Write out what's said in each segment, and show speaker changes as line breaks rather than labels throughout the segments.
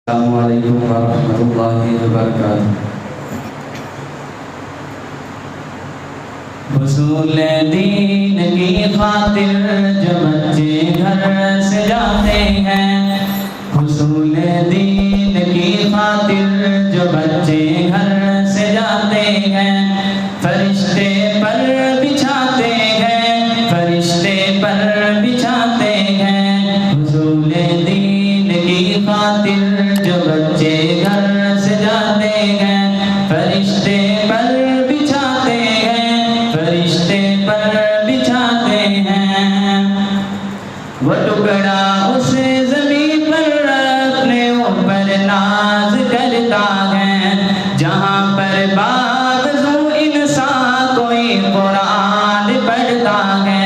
अस्सलामु अलैकुम वरहमतुल्लाहि वबरकातुहू। हुसूल दीन की खातिर जो बच्चे घर से जाते हैं, हुसूल दीन की खातिर जो बच्चे घर से जाते हैं, फरिश्ते पर बिछाते हैं, फरिश्ते पर बिछाते हैं। हुसूल दीन की खातिर जो बच्चे घर से जाते हैं, फरिश्ते पर बिछाते हैं, फरिश्ते पर बिछाते हैं। वो टुकड़ा उसे ज़मीन पर अपने ऊपर नाज करता है, जहाँ पर बावजू इंसान कोई कुरान पढ़ता है,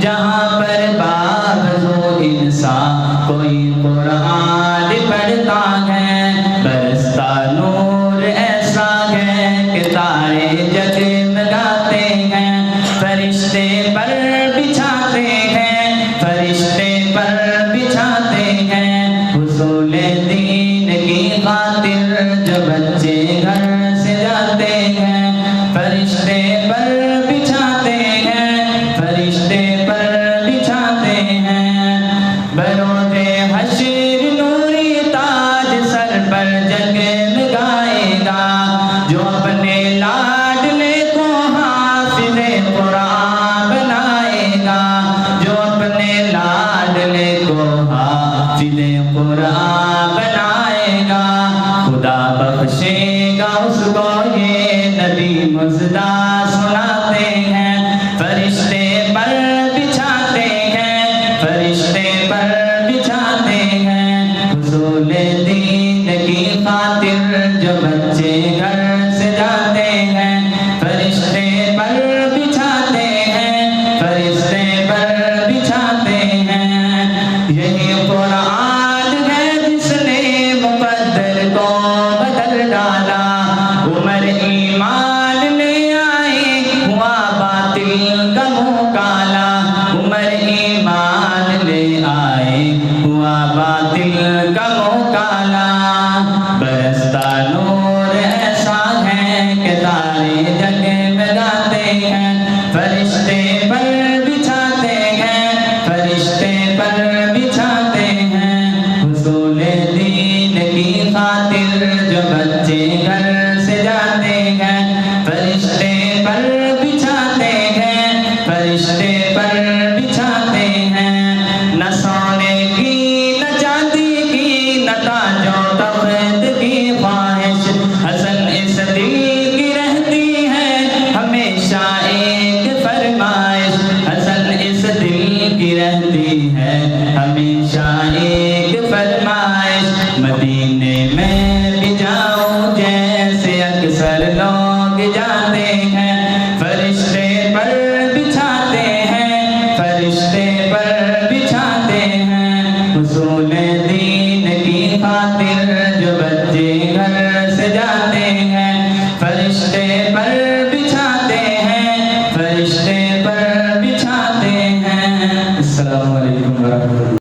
जहाँ पर बावजू इंसान कोई कुरान पढ़ता है। बरसता नूर ऐसा है कि तारे जगमगाते हैं, फरिश्ते पर बिछाते हैं, फरिश्ते पर बिछाते हैं। हुसूल दीन की खातिर जो बच्चे घर से जाते हैं, फरिश्ते पर बिछाते हैं, फरिश्ते पर बिछाते हैं। बरोज़े हश्र नूरी ताज सर पर जगमगाएगा, जो अपने लाडले को हाफिज़े कुरान बनाएगा, जो अपने लाडले को हाफिज़े कुरान बनाएगा। खुदा बख्शेगा उसको ये नबी मुज़दा सुनाते हैं, फरिश्ते पर बिछाते हैं, फरिश्ते पर बिछाते हैं। हुसूल दीन की खातिर जो बच्चे घर से जाते हैं, फरिश्ते पर बिछाते हैं, फरिश्ते पर बिछाते हैं। यही कुरान है जिसने मुक़द्दर को बदल डाला, उमर ईमान ले आए हुआ बातिल का मुँह काला, उमर ईमान ले आए हुआ बातिल का मुँह काला। बरसता नूर ऐसा है कि तारे जगमगाते हैं, फरिश्ते पर बिछाते हैं, फरिश्ते पर बिछाते हैं। हुसूल दीन की खातिर जो बच्चे घर से जाते हैं, फरिश्ते पर बिछाते हैं, फरिश्ते पर बिछाते हैं। न सोने की न चांदी की न ताजों तख्त की ख्वाहिश, हसन इस दिल की रहती है हमेशा एक फरमाइश, हसन इस दिल की रहती है हमें